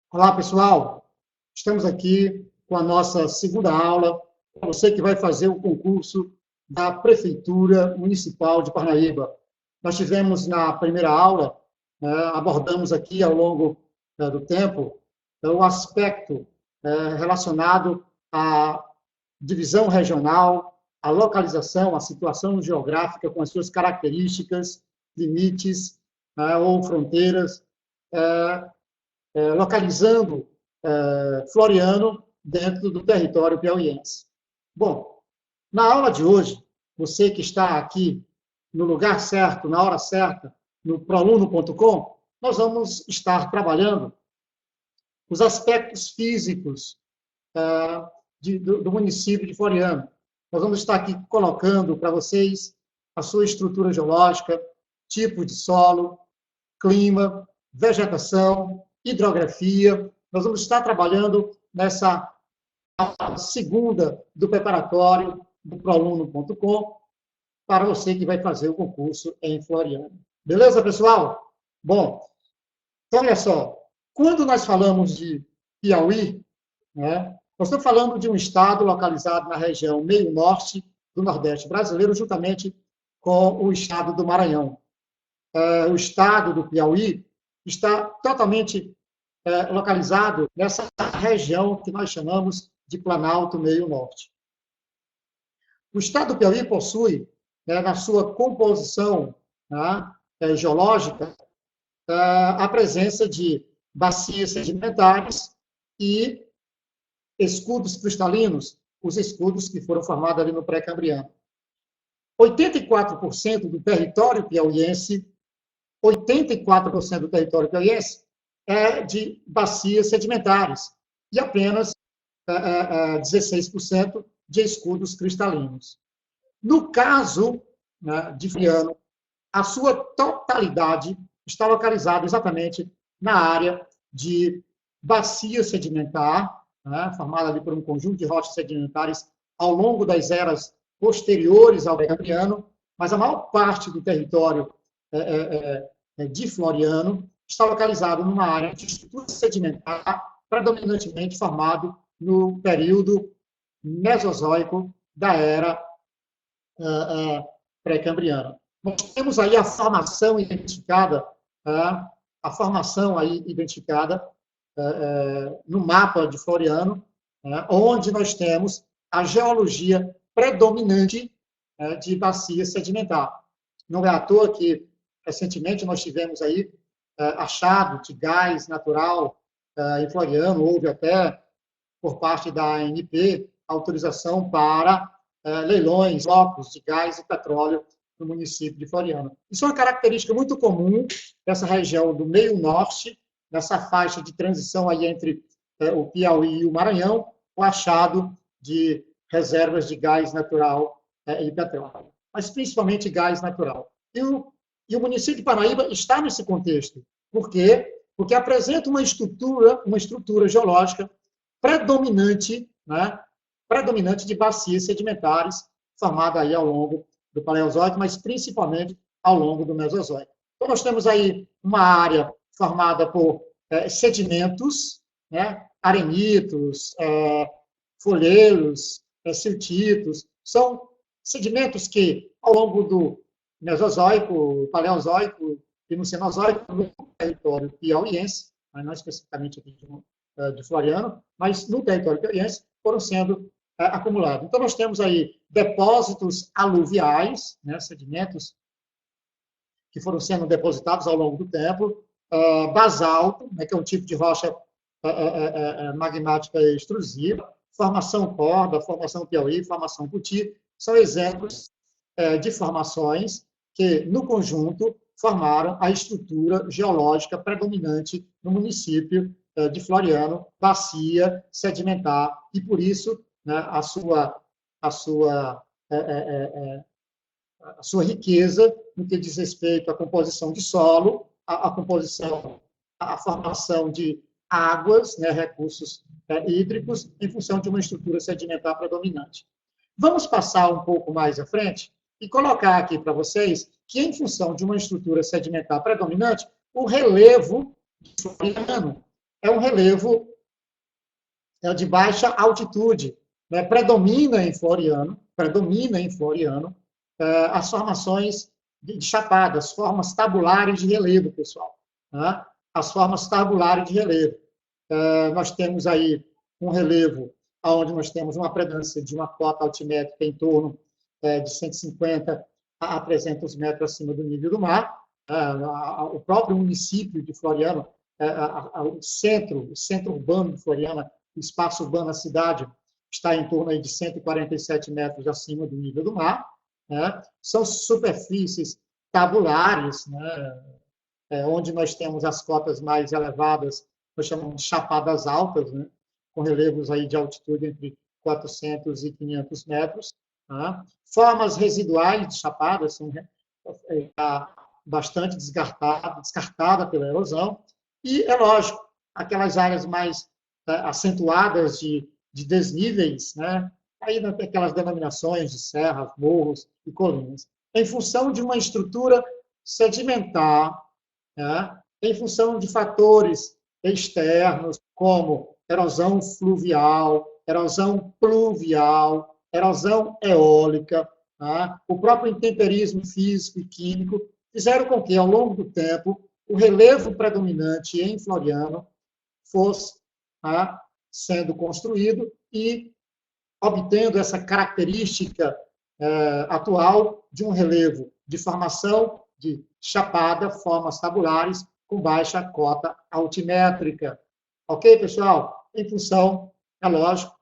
Olá, pessoal. Estamos aqui com a nossa segunda aula, para você que vai fazer o concurso da Prefeitura Municipal de Parnaíba. Nós tivemos na primeira aula, abordamos aqui ao longo do tempo, o aspecto relacionado à divisão regional, à localização, à situação geográfica com as suas características, limites ou fronteiras, localizando Floriano dentro do território piauiense. Bom, na aula de hoje, você que está aqui no lugar certo, na hora certa, no proaluno.com, nós vamos estar trabalhando os aspectos físicos do município de Floriano. Nós vamos estar aqui colocando para vocês a sua estrutura geológica, tipo de solo, clima, vegetação, hidrografia. Nós vamos estar trabalhando nessa segunda do preparatório do proaluno.com para você que vai fazer o concurso em Floriano. Beleza, pessoal? Bom, então, olha só. Quando nós falamos de Piauí, nós estamos falando de um estado localizado na região meio-norte do Nordeste brasileiro, juntamente com o estado do Maranhão. O estado do Piauí está totalmente localizado nessa região que nós chamamos de Planalto Meio-Norte. O estado do Piauí possui, na sua composição geológica, a presença de bacias sedimentares e escudos cristalinos, os escudos que foram formados ali no pré-cambriano. 84% do território piauiense, 84% do território piauiense é de bacias sedimentares e apenas 16% de escudos cristalinos. No caso de Floriano, a sua totalidade está localizada exatamente na área de bacia sedimentar, formada ali por um conjunto de rochas sedimentares ao longo das eras posteriores ao Cambriano, mas a maior parte do território de Floriano está localizado numa área de estrutura sedimentar predominantemente formado no período mesozoico da era pré-cambriana. Nós temos aí a formação identificada, no mapa de Floriano, onde nós temos a geologia predominante de bacia sedimentar. Não é à toa que, recentemente, nós tivemos aí achado de gás natural em Floriano, houve até, por parte da ANP, autorização para leilões, blocos de gás e petróleo no município de Floriano. Isso é uma característica muito comum dessa região do meio-norte, nessa faixa de transição aí entre o Piauí e o Maranhão, o achado de reservas de gás natural e petróleo, mas principalmente gás natural. E o município de Parnaíba está nesse contexto. Por quê? Porque apresenta uma estrutura geológica predominante, predominante de bacias sedimentares, formada aí ao longo do Paleozoico, mas principalmente ao longo do Mesozoico. Então, nós temos aí uma área formada por sedimentos, arenitos, folheiros, siltitos, são sedimentos que, ao longo do Mesozoico, Paleozoico e no Cenozoico, no território piauiense, mas não especificamente aqui de Floriano, mas no território piauiense, foram sendo acumulados. Então, nós temos aí depósitos aluviais, sedimentos que foram sendo depositados ao longo do tempo, basalto, que é um tipo de rocha magmática extrusiva, formação Corda, formação Piauí, formação Puti, são exemplos de formações que, no conjunto, formaram a estrutura geológica predominante no município de Floriano, bacia sedimentar, e por isso a sua riqueza no que diz respeito à composição de solo, a formação de águas, recursos hídricos, em função de uma estrutura sedimentar predominante. Vamos passar um pouco mais à frente e colocar aqui para vocês que, em função de uma estrutura sedimentar predominante, o relevo floriano é um relevo de baixa altitude, né? Predomina em Floriano as formações de chapadas, formas tabulares de relevo, pessoal. Né? As formas tabulares de relevo. Nós temos aí um relevo onde nós temos uma predominância de uma cota altimétrica em torno de 150 a 300 metros acima do nível do mar. O próprio município de Floriano, o centro urbano de Floriano, o espaço urbano da cidade, está em torno aí de 147 metros acima do nível do mar. Né? São superfícies tabulares, né? Onde nós temos as cotas mais elevadas, nós chamamos de chapadas altas, né? Com relevos aí de altitude entre 400 e 500 metros. Tá? Formas residuais de chapadas são bastante descartada pela erosão. E, é lógico, aquelas áreas mais acentuadas de desníveis, né? Aí aquelas denominações de serras, morros e colinas, em função de uma estrutura sedimentar, né? Em função de fatores externos, como erosão fluvial, erosão pluvial, erosão eólica, tá? O próprio intemperismo físico e químico, fizeram com que, ao longo do tempo, o relevo predominante em Floriano fosse sendo construído e obtendo essa característica atual de um relevo de formação de chapada, formas tabulares, com baixa cota altimétrica. Ok, pessoal? Em função, é lógico,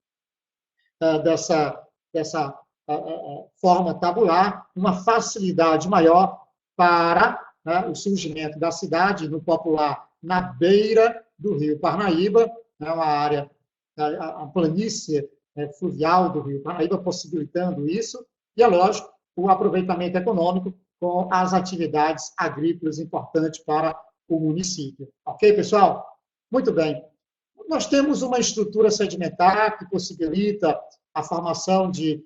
dessa forma tabular, uma facilidade maior para o surgimento da cidade, no popular, na beira do rio Parnaíba, uma área, a planície fluvial do rio Parnaíba, possibilitando isso, e, é lógico, o aproveitamento econômico com as atividades agrícolas importantes para o município. Ok, pessoal? Muito bem. Nós temos uma estrutura sedimentar que possibilita a formação de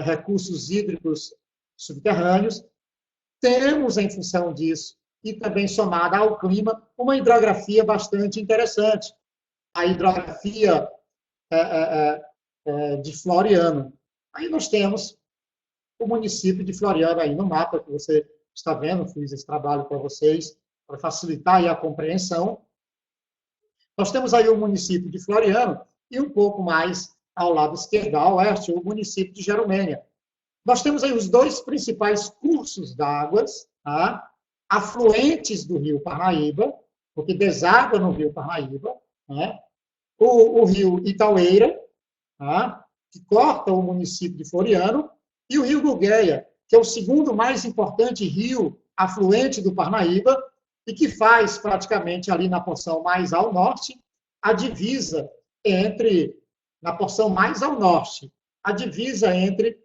recursos hídricos subterrâneos. Temos, em função disso, e também somada ao clima, uma hidrografia bastante interessante. A hidrografia de Floriano. Aí nós temos o município de Floriano aí no mapa que você está vendo, fiz esse trabalho para vocês, para facilitar aí a compreensão. Nós temos aí o município de Floriano e um pouco mais ao lado esquerdo, ao oeste, o município de Gerumênia. Nós temos aí os dois principais cursos d'água, tá? Afluentes do rio Parnaíba, porque deságua no rio Parnaíba, né? O rio Itaueira, tá? Que corta o município de Floriano, e o rio Gurgueia, que é o segundo mais importante rio afluente do Parnaíba, e que faz praticamente ali na porção mais ao norte, a divisa entre, na porção mais ao norte, a divisa entre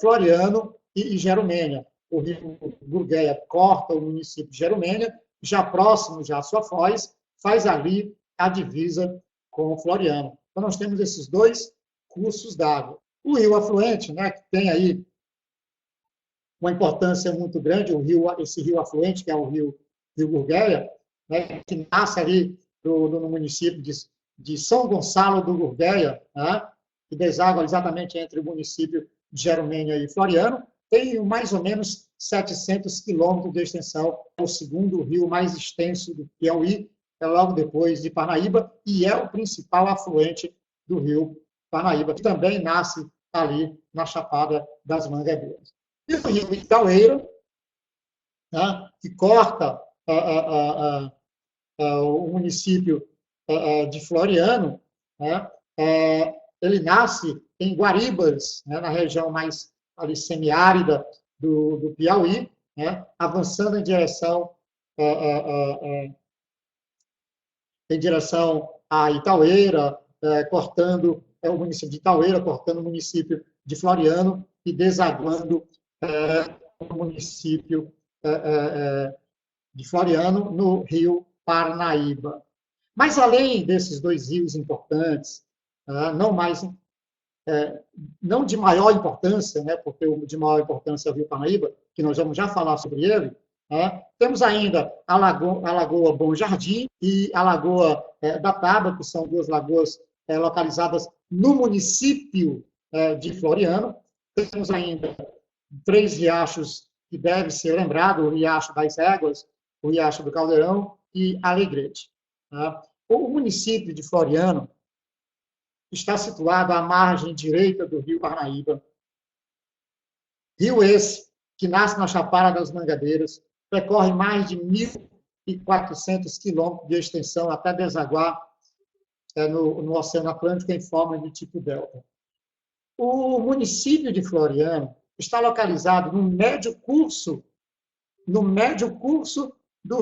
Floriano e Gerumênia. O rio Gurgueia corta o município de Gerumênia, já próximo já a sua foz, faz ali a divisa com Floriano. Então, nós temos esses dois cursos d'água. O rio afluente, né, que tem aí uma importância muito grande, esse rio afluente, que é o rio Gurgueia, né, que nasce ali no município de São Gonçalo do Gurgueia, né, que deságua exatamente entre o município de Gerumênia e Floriano, tem mais ou menos 700 quilômetros de extensão, é o segundo rio mais extenso do Piauí, logo depois de Parnaíba, e é o principal afluente do rio Parnaíba, que também nasce ali na Chapada das Mangabeiras. E o rio Itaueira, né, que corta o município de Floriano, né, ele nasce em Guaribas, né, na região mais ali, semiárida do Piauí, né, avançando em direção a Itaueira, cortando o município de Itaueira, cortando o município de Floriano e desaguando o município de Floriano no rio Parnaíba. Mas, além desses dois rios importantes, não de maior importância, né, porque o de maior importância é o rio Parnaíba, que nós vamos já falar sobre ele, né? Temos ainda a Lagoa Bom Jardim e a Lagoa da Taba, que são duas lagoas localizadas no município de Floriano. Temos ainda 3 riachos que devem ser lembrados: o Riacho das Éguas, o Riacho do Caldeirão e Alegrete. Tá? O município de Floriano está situado à margem direita do rio Parnaíba. Rio esse que nasce na Chapada das Mangadeiras, percorre mais de 1.400 quilômetros de extensão até desaguar no Oceano Atlântico em forma de tipo delta. O município de Floriano está localizado no médio curso do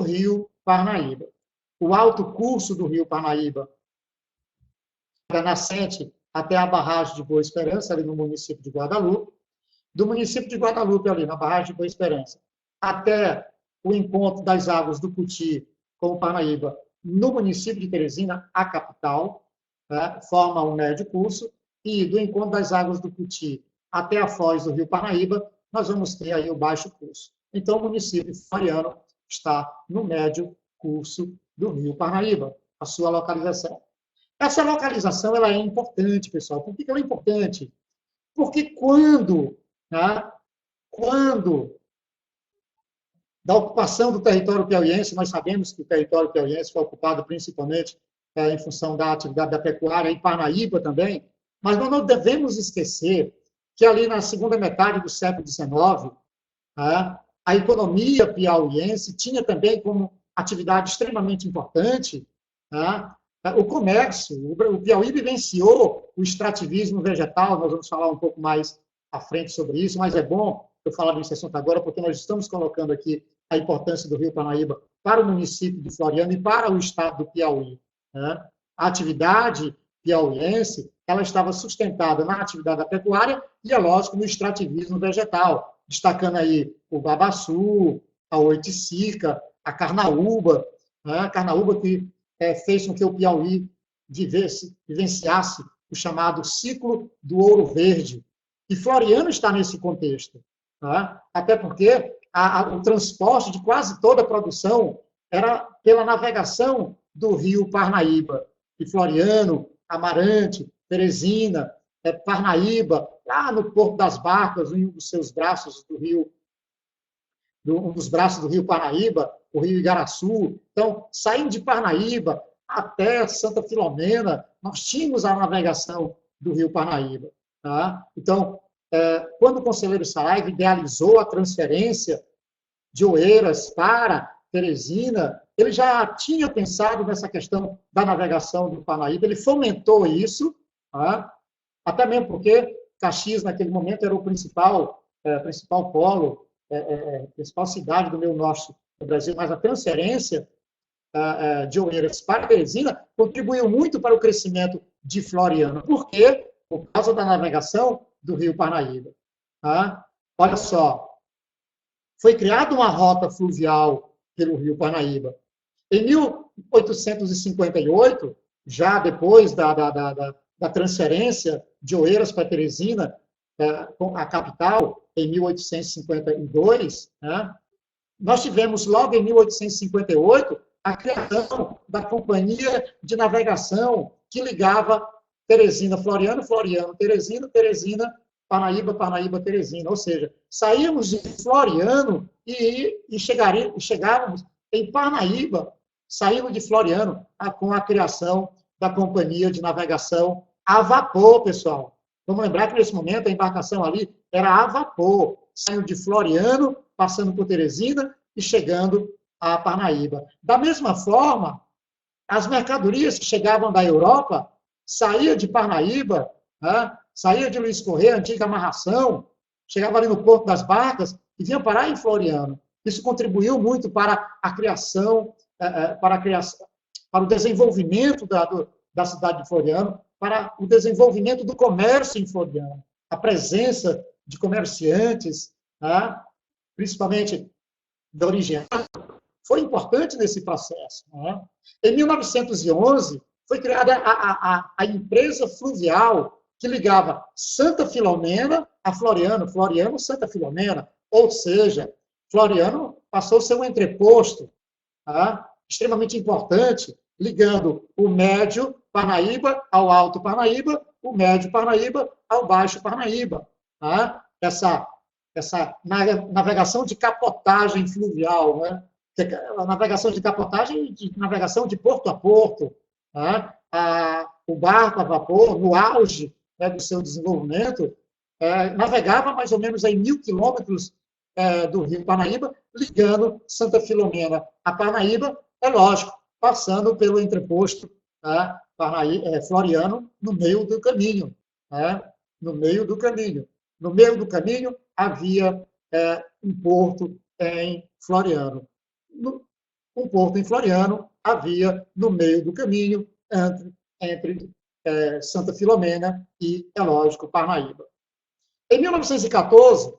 rio Parnaíba. O alto curso do rio Parnaíba, da nascente até a barragem de Boa Esperança, ali no município de Guadalupe, do município de Guadalupe, ali na barragem de Boa Esperança, até o encontro das águas do Cuti com o Parnaíba, no município de Teresina, a capital, forma um médio curso, e do encontro das águas do Cuti até a foz do rio Parnaíba, nós vamos ter aí o baixo curso. Então, o município de Floriano está no médio curso do rio Parnaíba, a sua localização. Essa localização ela é importante, pessoal. Por que ela é importante? Porque quando da ocupação do território piauiense, nós sabemos que o território piauiense foi ocupado principalmente em função da atividade da pecuária, em Parnaíba também, mas nós não devemos esquecer que ali na segunda metade do século XIX, a economia piauiense tinha também como atividade extremamente importante o comércio. O Piauí vivenciou o extrativismo vegetal, nós vamos falar um pouco mais à frente sobre isso, mas é bom eu falar desse assunto agora, porque nós estamos colocando aqui a importância do rio Parnaíba para o município de Floriano e para o estado do Piauí. A atividade piauiense ela estava sustentada na atividade da pecuária e, é lógico, no extrativismo vegetal, destacando aí o babaçu, a oiticica, a carnaúba, a carnaúba que fez com que o Piauí vivenciasse o chamado ciclo do ouro verde. E Floriano está nesse contexto. Até porque o transporte de quase toda a produção era pela navegação do rio Parnaíba. E Floriano, Amarante, Teresina, Parnaíba, lá no Porto das Barcas, em um dos seus braços do rio, um dos braços do rio Parnaíba, o rio Igaraçu. Então, saindo de Parnaíba até Santa Filomena, nós tínhamos a navegação do rio Parnaíba. Então, quando o conselheiro Saraiva idealizou a transferência de Oeiras para Teresina, ele já tinha pensado nessa questão da navegação do Parnaíba, ele fomentou isso, até mesmo porque Caxias, naquele momento, era o principal polo, principal cidade do meio norte do Brasil, mas a transferência de Oeiras para Teresina contribuiu muito para o crescimento de Floriano. Por quê? Por causa da navegação do rio Parnaíba. Olha só, foi criada uma rota fluvial pelo rio Parnaíba. Em 1858, já depois da transferência de Oeiras para Teresina, a capital, em 1852, nós tivemos logo em 1858 a criação da Companhia de Navegação que ligava Teresina, Floriano, Floriano, Teresina, Teresina, Parnaíba, Parnaíba, Teresina. Ou seja, saímos de Floriano e chegávamos em Parnaíba, saindo de Floriano com a criação da Companhia de Navegação a vapor, pessoal. Vamos lembrar que nesse momento a embarcação ali era a vapor, saindo de Floriano, passando por Teresina e chegando a Parnaíba. Da mesma forma, as mercadorias que chegavam da Europa saía de Parnaíba, saía de Luiz Correia, antiga amarração, chegava ali no Porto das Barcas e vinha parar em Floriano. Isso contribuiu muito para a criação, para o desenvolvimento da cidade de Floriano, para o desenvolvimento do comércio em Floriano, a presença de comerciantes, principalmente da origem, foi importante nesse processo. Em 1911, foi criada a empresa fluvial que ligava Santa Filomena a Floriano, Floriano, Santa Filomena, ou seja, Floriano passou a ser um entreposto, tá? Extremamente importante, ligando o Médio Parnaíba ao Alto Parnaíba, o Médio Parnaíba ao Baixo Parnaíba. Tá? Essa navegação de capotagem fluvial, né? A navegação de capotagem, de navegação de porto a porto, tá? O barco a vapor, no auge, né, do seu desenvolvimento, navegava mais ou menos em 1.000 quilômetros do Rio Parnaíba, ligando Santa Filomena a Parnaíba, é lógico, passando pelo entreposto, tá? Floriano, no meio do caminho. Tá? No meio do caminho. No meio do caminho havia um porto em Floriano. Um porto em Floriano havia no meio do caminho entre Santa Filomena e, é lógico, Parnaíba. Em 1914,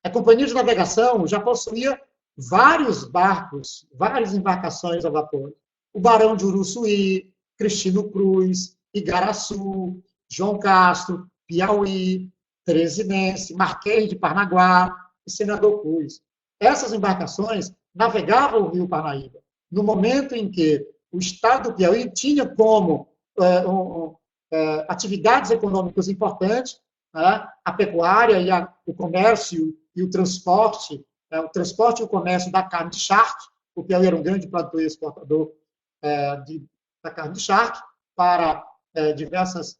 a Companhia de Navegação já possuía vários barcos, várias embarcações a vapor. O Barão de Uruçuí, Cristino Cruz, Igaraçu, João Castro, Piauí, Teresinense, Marquês de Parnaguá e Senador Cruz. Essas embarcações navegavam o Rio Parnaíba. No momento em que o Estado do Piauí tinha como atividades econômicas importantes, a pecuária e o comércio e o transporte e o comércio da carne de charque. O Piauí era um grande produtor e exportador da carne de charque para diversos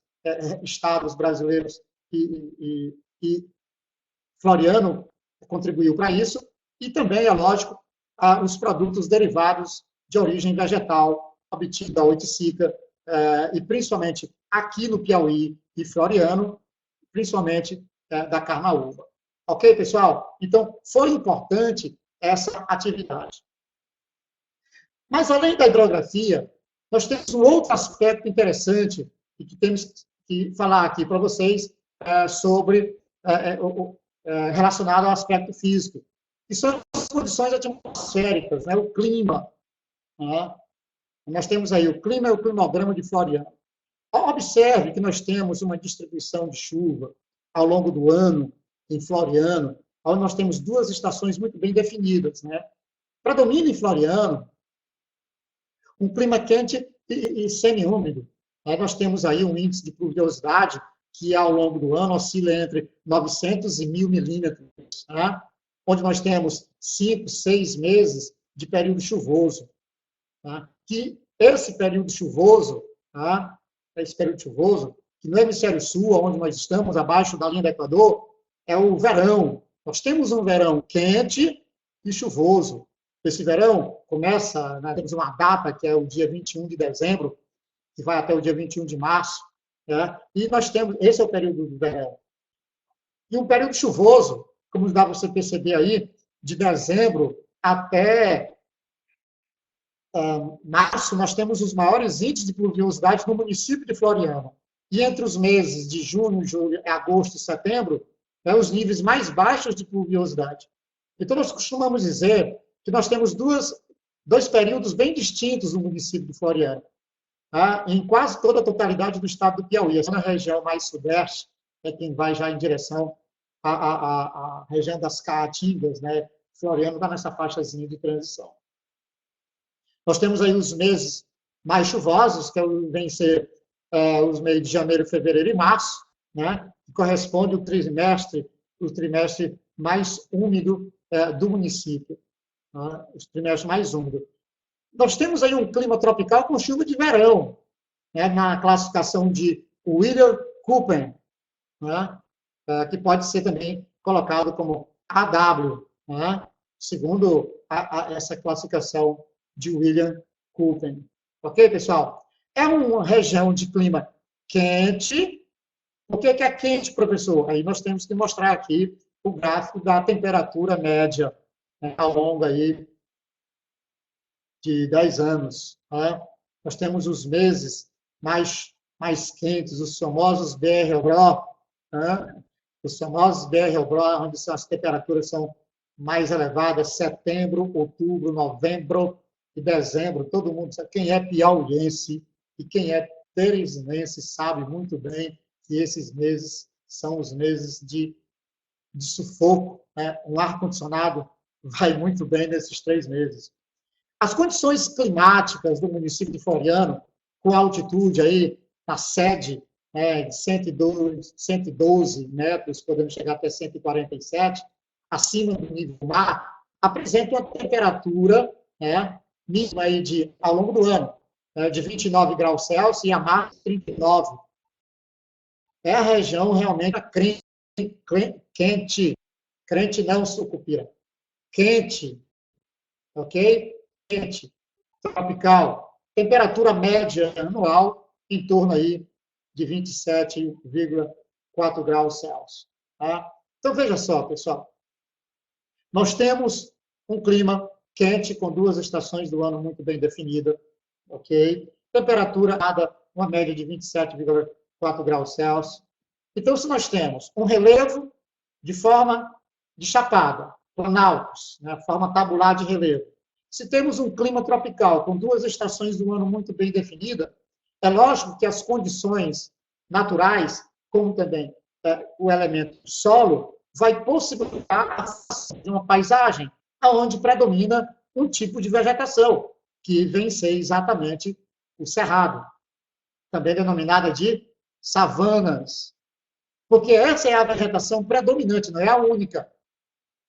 estados brasileiros e Floriano contribuiu para isso. E também, é lógico, os produtos derivados de origem vegetal obtidos da oiticica, e principalmente aqui no Piauí e Floriano, principalmente da carnaúba. Ok, pessoal? Então, foi importante essa atividade. Mas, além da hidrografia, nós temos um outro aspecto interessante e que temos que falar aqui para vocês sobre relacionado ao aspecto físico, que são as condições atmosféricas, né? O clima. Né? Nós temos aí o clima e o climograma de Floriano. Observe que nós temos uma distribuição de chuva ao longo do ano em Floriano, onde nós temos duas estações muito bem definidas. Né? Predomina em Floriano um clima quente e semi-úmido. Nós temos aí um índice de pluviosidade que, ao longo do ano, oscila entre 900 e 1.000 milímetros, né? Onde nós temos 5, 6 meses de período chuvoso. Tá? Que esse período chuvoso, tá? Que no hemisfério sul, onde nós estamos, abaixo da linha do Equador, é o verão. Nós temos um verão quente e chuvoso. Esse verão começa, nós temos uma data, que é o dia 21 de dezembro, que vai até o dia 21 de março, né? E nós temos, esse é o período do verão. E um período chuvoso, como dá para você perceber aí, de dezembro até março, nós temos os maiores índices de pluviosidade no município de Floriano. E entre os meses de junho, julho, agosto e setembro, os níveis mais baixos de pluviosidade. Então, nós costumamos dizer que nós temos dois períodos bem distintos no município de Floriano. Tá? Em quase toda a totalidade do estado do Piauí. Essa na região mais sudeste, é quem vai já em direção à região das Caatingas, né? Floriano está nessa faixazinha de transição. Nós temos aí os meses mais chuvosos, que vêm ser os meses de janeiro, fevereiro e março, né? Que corresponde ao trimestre mais úmido do município, né? Os trimestres mais úmidos. Nós temos aí um clima tropical com chuva de verão, né? Na classificação de William Köppen, né? Que pode ser também colocado como AW, né? Segundo essa classificação de William Köppen. Ok, pessoal? É uma região de clima quente. O que é quente, professor? Aí nós temos que mostrar aqui o gráfico da temperatura média, né, ao longo aí de 10 anos. Né? Nós temos os meses mais quentes, os famosos BR-OBRO, né? Os famosos BR-OBRO, onde as temperaturas são mais elevadas, setembro, outubro, novembro e dezembro. Todo mundo sabe, quem é piauiense e quem é teresinense sabe muito bem que esses meses são os meses de sufoco. Né? Um ar-condicionado vai muito bem nesses 3 meses. As condições climáticas do município de Floriano, com altitude aí na sede de 112 metros, podemos chegar até 147, acima do nível do mar, apresentam uma temperatura mínima aí ao longo do ano, de 29 graus Celsius e a máxima 39. É a região realmente quente. Crente não, sucupira. Quente, ok? Quente, tropical. Temperatura média anual em torno aí de 27,4 graus Celsius. Tá? Então, veja só, pessoal. Nós temos um clima quente, com 2 estações do ano muito bem definidas, ok? Temperatura, uma média de 27,4 graus Celsius. Então, se nós temos um relevo de forma de chapada, planaltos, forma tabular de relevo. Se temos um clima tropical com 2 estações do ano muito bem definidas, é lógico que as condições naturais, como também o elemento solo, vai possibilitar a formação de uma paisagem onde predomina um tipo de vegetação, que vem ser exatamente o cerrado, também denominada de savanas. Porque essa é a vegetação predominante, não é a única.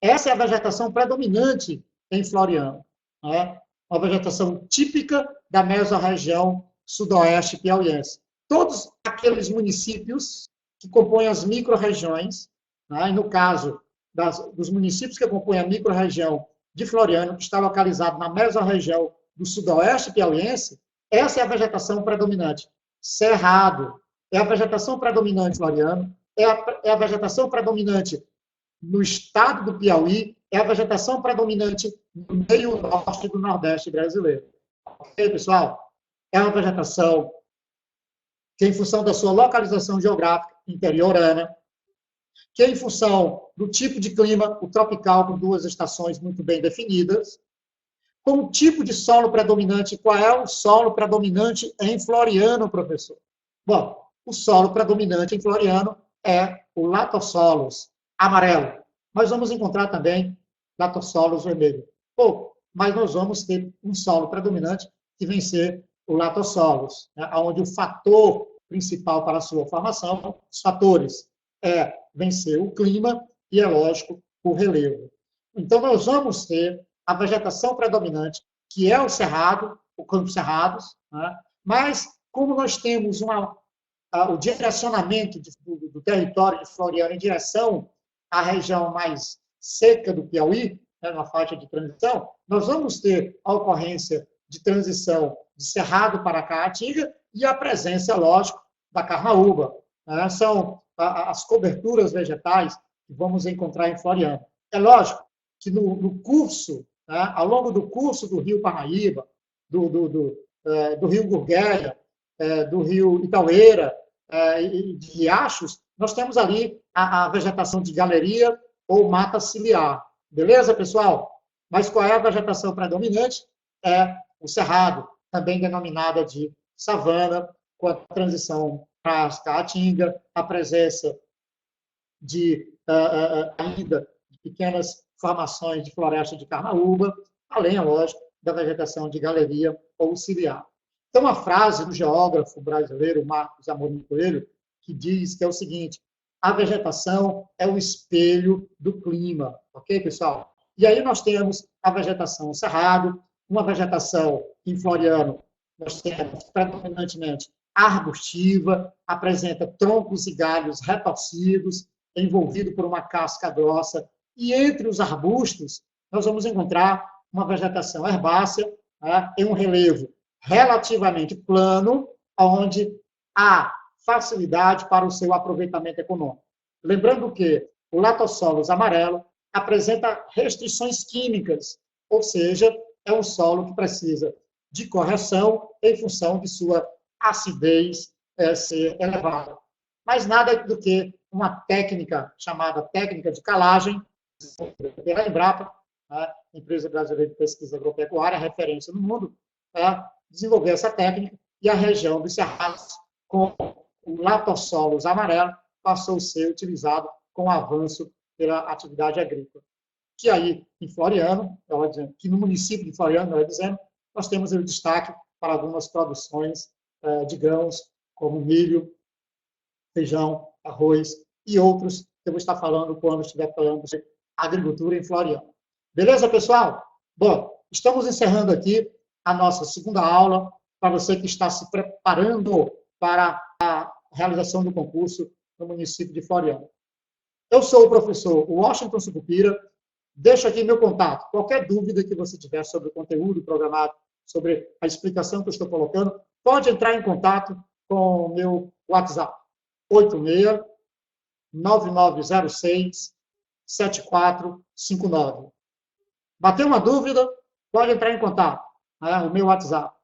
Essa é a vegetação predominante em Floriano. Uma vegetação típica da mesorregião sudoeste piauiense. Todos aqueles municípios que compõem as micro-regiões, e no caso dos municípios que compõem a micro-região de Floriano, que está localizado na mesorregião do sudoeste piauiense, essa é a vegetação predominante. Cerrado é a vegetação predominante em Floriano, é a vegetação predominante no estado do Piauí, é a vegetação predominante no meio norte do Nordeste brasileiro. Ok, pessoal? É uma vegetação que, em função da sua localização geográfica interiorana, que, em função do tipo de clima, o tropical, com 2 estações muito bem definidas, com o tipo de solo predominante. Qual é o solo predominante em Floriano, professor? Bom, o solo predominante em Floriano é o latossolos amarelo. Nós vamos encontrar também latossolos vermelho. Pouco, mas nós vamos ter um solo predominante que vem ser o latossolos, onde o fator principal para a sua formação, os fatores, vem ser o clima e, é lógico, o relevo. Então, nós vamos ter a vegetação predominante, que é o cerrado, o campos cerrados, mas como nós temos o direcionamento do território de Floriano em direção à região mais seca do Piauí, na faixa de transição, nós vamos ter a ocorrência de transição de Cerrado para Caatinga e a presença, lógico, da carnaúba. São as coberturas vegetais que vamos encontrar em Floriano. É lógico que no curso, ao longo do curso do Rio Parnaíba, do Rio Gurgueia, do Rio Itaueira e de Riachos, nós temos ali a vegetação de galeria ou mata ciliar. Beleza, pessoal? Mas qual é a vegetação predominante? É o cerrado, também denominada de savana, com a transição para a caatinga, a presença ainda de pequenas formações de floresta de carnaúba, além, é lógico, da vegetação de galeria ou ciliar. Então, uma frase do geógrafo brasileiro Marcos Amorim Coelho, que diz que é o seguinte: a vegetação é o espelho do clima. Ok, pessoal? E aí nós temos a vegetação cerrado, uma vegetação em Floriano, nós temos predominantemente arbustiva, apresenta troncos e galhos retorcidos, envolvido por uma casca grossa, e entre os arbustos nós vamos encontrar uma vegetação herbácea, em um relevo relativamente plano, onde há facilidade para o seu aproveitamento econômico. Lembrando que o latossolos amarelo apresenta restrições químicas, ou seja, é um solo que precisa de correção em função de sua acidez ser elevada. Mas nada do que uma técnica chamada técnica de calagem, pela Embrapa, empresa brasileira de pesquisa agropecuária, referência no mundo, desenvolver essa técnica, e a região dos cerrados, com o latossolos amarelo, passou a ser utilizado com o avanço pela atividade agrícola. que aí em Floriano, que no município de Floriano, nós temos o destaque para algumas produções de grãos, como milho, feijão, arroz e outros que eu vou estar falando quando estiver falando de agricultura em Floriano. Beleza, pessoal? Bom, estamos encerrando aqui a nossa segunda aula para você que está se preparando para a realização do concurso no município de Floriano. Eu sou o professor Washington Sucupira. Deixo aqui meu contato. Qualquer dúvida que você tiver sobre o conteúdo programado, sobre a explicação que eu estou colocando, pode entrar em contato com o meu WhatsApp. 86-9906-7459. Bateu uma dúvida, pode entrar em contato. O meu WhatsApp,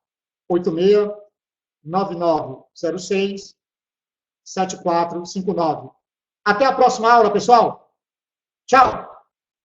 86-9906-7459. Até a próxima aula, pessoal. Tchau!